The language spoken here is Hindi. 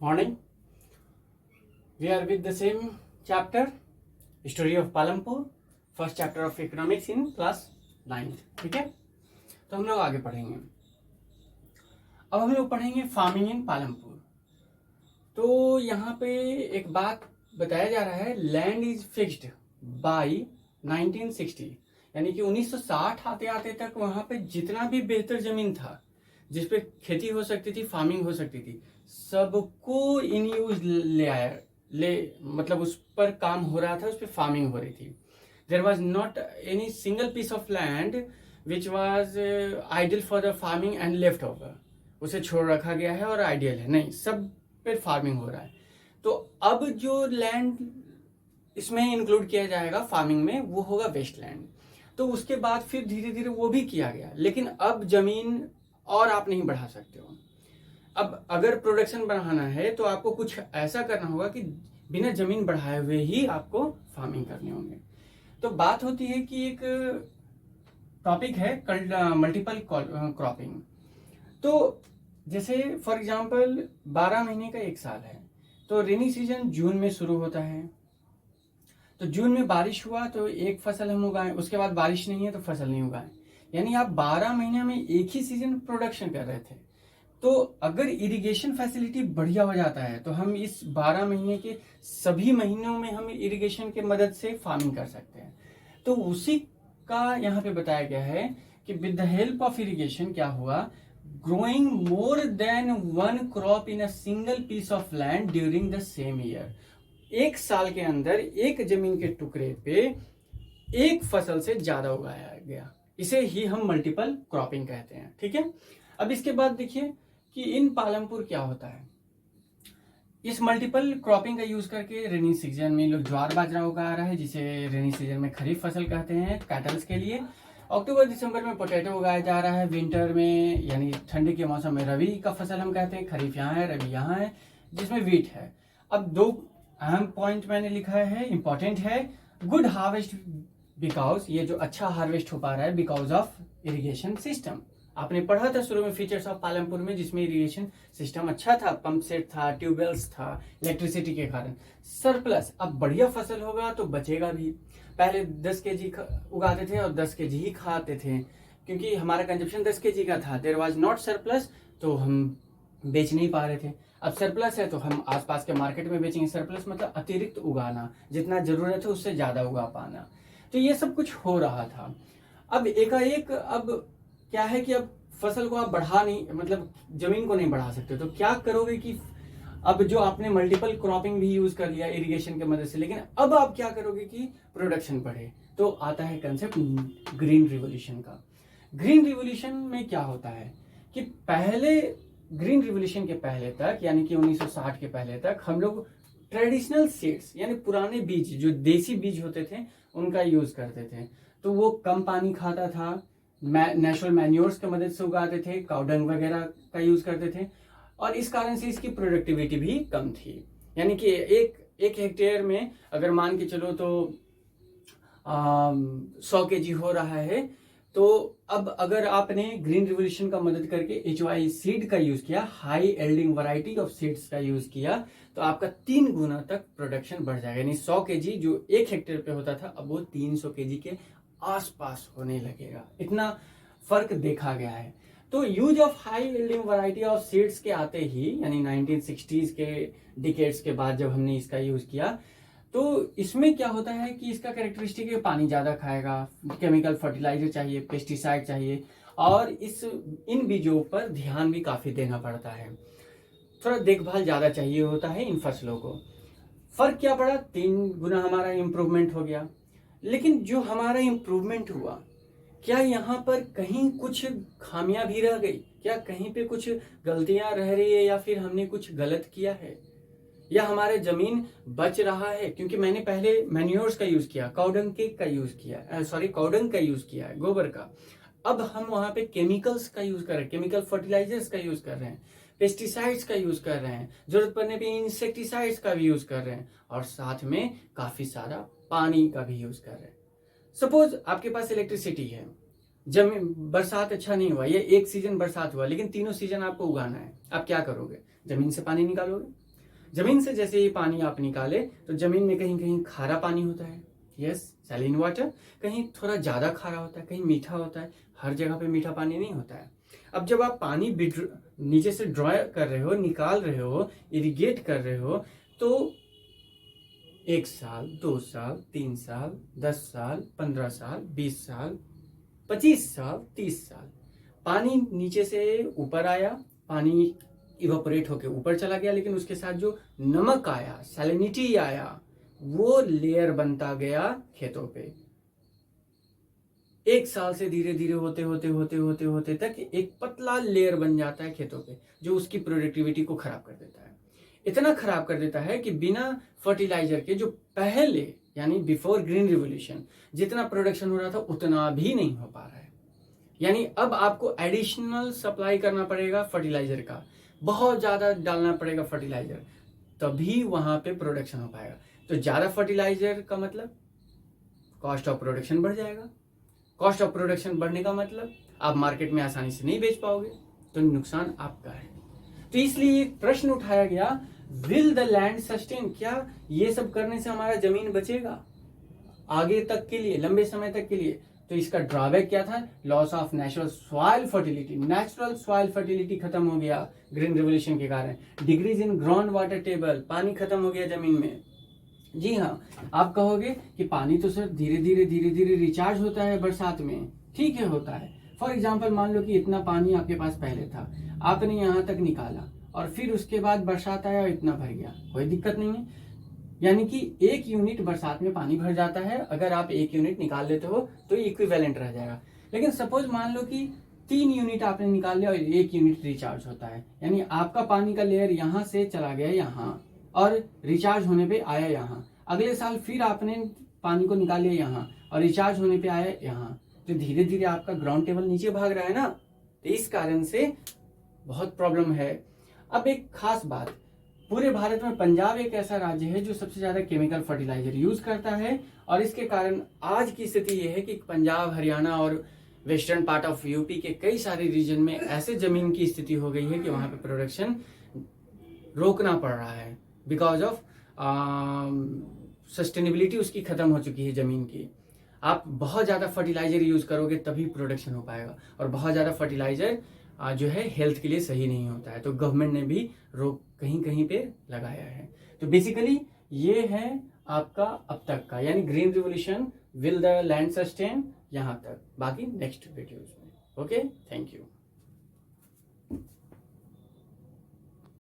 Morning. We are with the same chapter, Story of Palampur, first chapter of economics in class 9th. ठीक है, तो हम लोग आगे पढ़ेंगे। अब हम लोग पढ़ेंगे फार्मिंग इन पालमपुर। तो यहाँ पे एक बात बताया जा रहा है, लैंड इज फिक्स्ड बाय 1960, यानी कि 1960 आते आते तक वहाँ पे जितना भी बेहतर जमीन था जिसपे खेती हो सकती थी, फार्मिंग हो सकती थी, सबको इन यूज मतलब उस पर काम हो रहा था, उस पर फार्मिंग हो रही थी। There was not any single piece of land which was ideal for the farming and left over, उसे छोड़ रखा गया है और आइडियल है, नहीं, सब पे फार्मिंग हो रहा है। तो अब जो लैंड इसमें इंक्लूड किया जाएगा फार्मिंग में वो होगा वेस्ट लैंड। तो उसके बाद फिर धीरे धीरे वो भी किया गया, लेकिन अब जमीन और आप नहीं बढ़ा सकते हो। अब अगर प्रोडक्शन बढ़ाना है तो आपको कुछ ऐसा करना होगा कि बिना जमीन बढ़ाए हुए ही आपको फार्मिंग करने होंगे। तो बात होती है कि एक टॉपिक है मल्टीपल क्रॉपिंग। तो जैसे फॉर एग्जांपल 12 महीने का एक साल है, तो रेनी सीजन जून में शुरू होता है। तो जून में बारिश हुआ तो एक फसल हम उगाएं, उसके बाद बारिश नहीं है तो फसल नहीं उगाएं, यानी आप 12 महीने में एक ही सीजन प्रोडक्शन कर रहे थे। तो अगर इरिगेशन फैसिलिटी बढ़िया हो जाता है तो हम इस 12 महीने के सभी महीनों में हम इरिगेशन के मदद से फार्मिंग कर सकते हैं। तो उसी का यहाँ पे बताया गया है कि with the help of irrigation क्या हुआ, growing more than one crop in a single piece of land during the same year. एक साल के अंदर एक जमीन के टुकड़े पे एक फसल से ज्यादा उगाया गया, इसे ही हम मल्टीपल क्रॉपिंग कहते हैं। ठीक है, अब इसके बाद देखिए कि इन पालमपुर क्या होता है। इस मल्टीपल क्रॉपिंग का यूज करके रेनी सीजन में लोग ज्वार बाजरा उगा रहा है, जिसे रेनी सीजन में खरीफ फसल कहते हैं कैटल्स के लिए। अक्टूबर दिसंबर में पोटैटो उगाया जा रहा है, विंटर में यानी ठंडी के मौसम में रबी का फसल हम कहते हैं, खरीफ यहाँ है, रबी यहाँ है, जिसमें वीट है। अब दो अहम पॉइंट मैंने लिखा है, इंपॉर्टेंट है। गुड हार्वेस्ट बिकॉज, ये जो अच्छा हार्वेस्ट हो पा रहा है बिकॉज ऑफ इरिगेशन सिस्टम। आपने पढ़ा था शुरू में फीचर्स ऑफ पालमपुर में, जिसमें इरिगेशन सिस्टम अच्छा था, पंप सेट था, ट्यूबवेल्स था, इलेक्ट्रिसिटी के कारण सरप्लस। अब बढ़िया फसल होगा तो बचेगा भी। पहले 10 केजी उगाते थे और 10 केजी ही खाते थे, क्योंकि हमारा कंजप्शन 10 केजी का था। देयर वाज नॉट सरप्लस, तो हम बेच नहीं पा रहे थे। अब सरप्लस है तो हम आसपास के मार्केट में बेचेंगे। सरप्लस मतलब अतिरिक्त उगाना, जितना जरूरत है उससे ज्यादा उगा पाना। तो ये सब कुछ हो रहा था। अब एकाएक अब क्या है कि अब फसल को आप बढ़ा नहीं, मतलब जमीन को नहीं बढ़ा सकते, तो क्या करोगे कि अब जो आपने मल्टीपल क्रॉपिंग भी यूज कर लिया इरिगेशन की मदद से, लेकिन अब आप क्या करोगे कि प्रोडक्शन बढ़े। तो आता है कंसेप्ट ग्रीन रिवोल्यूशन का। ग्रीन रिवोल्यूशन में क्या होता है कि पहले ग्रीन रिवोल्यूशन के पहले तक, यानी कि 1960 के पहले तक, हम लोग ट्रेडिशनल सीड्स यानी पुराने बीज, जो देसी बीज होते थे, उनका यूज करते थे। तो वो कम पानी खाता था, नेचुरल मैन्योर्स की मदद से उगाते थे, काउडंग वगैरह का यूज करते थे, और इस कारण से इसकी प्रोडक्टिविटी भी कम थी। यानी कि एक हेक्टेयर में अगर मान के चलो तो 100 केजी हो रहा है, तो अब अगर आपने ग्रीन रिवोल्यूशन का मदद करके HY सीड का यूज किया, हाई एल्डिंग वैरायटी ऑफ सीड्स का यूज किया, तो आपका 3 गुना तक प्रोडक्शन बढ़ जाएगा। यानी 100 केजी जो 1 हेक्टेयर पे होता था, अब वो 300 केजी के आसपास होने लगेगा। इतना फर्क देखा गया है। तो use of high yielding variety of seeds के आते ही, यानी 1960s के डिकेड्स के बाद जब हमने इसका यूज किया, तो इसमें क्या होता है कि इसका कैरेक्टरिस्टिक है, पानी ज्यादा खाएगा, केमिकल फर्टिलाइजर चाहिए, पेस्टिसाइड चाहिए, और इन बीजों पर ध्यान भी काफी देना पड़ता है, थोड़ा देखभाल ज्यादा चाहिए होता है इन फसलों को। फर्क क्या पड़ा, 3 गुना हमारा इंप्रूवमेंट हो गया। लेकिन जो हमारा इंप्रूवमेंट हुआ, क्या यहाँ पर कहीं कुछ खामियां भी रह गई, क्या कहीं पे कुछ गलतियां रह रही है, या फिर हमने कुछ गलत किया है, या हमारे जमीन बच रहा है? क्योंकि मैंने पहले मैन्योर्स का यूज किया, काउडंग का यूज किया है, गोबर का। अब हम वहां पे केमिकल्स का यूज कर रहे हैं, केमिकल फर्टिलाइजर्स का यूज कर रहे हैं, पेस्टिसाइड्स का यूज कर रहे हैं, जरूरत पड़ने पे इंसेक्टिसाइड्स का भी यूज कर रहे हैं, और साथ में काफी सारा पानी का भी यूज कर रहे हैं। सपोज आपके पास इलेक्ट्रिसिटी है, जमीन बरसात अच्छा नहीं हुआ, ये एक सीजन बरसात हुआ, लेकिन तीनों सीजन आपको उगाना है, आप क्या करोगे? जमीन से पानी निकालोगे, जमीन से जैसे ही पानी आप निकाले तो जमीन में कहीं कहीं खारा पानी होता है, यस, सैलिन वाटर, कहीं थोड़ा ज़्यादा खारा होता है, कहीं मीठा होता है, हर जगह पे मीठा पानी नहीं होता है। अब जब आप पानी नीचे से ड्रॉ कर रहे हो, निकाल रहे हो, इरिगेट कर रहे हो, तो 1 साल, 2 साल, 3 साल, 10 साल, 15 साल, 20 साल, 25 साल, 30 साल पानी नीचे से ऊपर आया, पानी इवापोरेट होके ऊपर चला गया, लेकिन उसके साथ जो नमक आया, सैलिनिटी आया, वो लेयर बनता गया खेतों पे। 1 साल से धीरे धीरे होते तक एक पतला लेयर बन जाता है खेतों पे, जो उसकी प्रोडक्टिविटी को खराब कर देता है। इतना खराब कर देता है कि बिना फर्टिलाइजर के जो पहले यानी बिफोर ग्रीन रिवोल्यूशन जितना प्रोडक्शन हो रहा था उतना भी नहीं हो पा रहा है। यानी अब आपको एडिशनल सप्लाई करना पड़ेगा फर्टिलाइजर का, बहुत ज़्यादा डालना पड़ेगा फर्टिलाइजर, तभी वहाँ पे प्रोडक्शन हो पाएगा। तो ज़्यादा फर्टिलाइजर का मतलब कॉस्ट ऑफ प्रोडक्शन बढ़ जाएगा, कॉस्ट ऑफ प्रोडक्शन बढ़ने का मतलब आप मार्केट में आसानी से नहीं बेच पाओगे, तो नुकसान आपका है। तो इसलिए एक प्रश्न उठाया गया, विल द लैंड सस्टेन, क्या ये सब करने से हमारा जमीन बचेगा आगे तक के लिए, लंबे समय तक के लिए? तो इसका ड्रॉबैक क्या था? Loss of natural soil fertility. Natural soil fertility खत्म हो गया ग्रीन रिवोल्यूशन के कारण। Decrease in ground water table, पानी खत्म हो गया जमीन में। जी हाँ, आप कहोगे कि पानी तो सर धीरे धीरे रिचार्ज होता है बरसात में, ठीक है होता है। फॉर एग्जाम्पल मान लो कि इतना पानी आपके पास पहले था, आपने यहाँ तक निकाला और फिर उसके बाद बरसात आया और इतना भर गया, कोई दिक्कत नहीं है। यानी कि 1 यूनिट बरसात में पानी भर जाता है, अगर आप 1 यूनिट निकाल लेते हो तो इक्विवेलेंट रह जाएगा। लेकिन सपोज मान लो कि 3 यूनिट आपने निकाल लिया और 1 यूनिट रिचार्ज होता है, यानी आपका पानी का लेयर यहाँ से चला गया यहाँ और रिचार्ज होने पे आया यहाँ। अगले साल फिर आपने पानी को निकाल लिया यहाँ और रिचार्ज होने पे आया यहाँ, तो धीरे धीरे आपका ग्राउंड टेबल नीचे भाग रहा है ना, तो इस कारण से बहुत प्रॉब्लम है। अब एक खास बात, पूरे भारत में पंजाब एक ऐसा राज्य है जो सबसे ज्यादा केमिकल फर्टिलाइजर यूज करता है, और इसके कारण आज की स्थिति यह है कि पंजाब, हरियाणा और वेस्टर्न पार्ट ऑफ यूपी के कई सारे रीजन में ऐसे जमीन की स्थिति हो गई है कि वहां पे प्रोडक्शन रोकना पड़ रहा है, बिकॉज ऑफ सस्टेनेबिलिटी उसकी खत्म हो चुकी है जमीन की। आप बहुत ज़्यादा फर्टिलाइजर यूज़ करोगे तभी प्रोडक्शन हो पाएगा, और बहुत ज़्यादा फर्टिलाइजर जो है हेल्थ के लिए सही नहीं होता है, तो गवर्नमेंट ने भी रोक कहीं कहीं पे लगाया है। तो बेसिकली ये है आपका अब तक का, यानी green revolution, will the land sustain, यहाँ तक। बाकी नेक्स्ट वीडियोज में। Okay, thank you.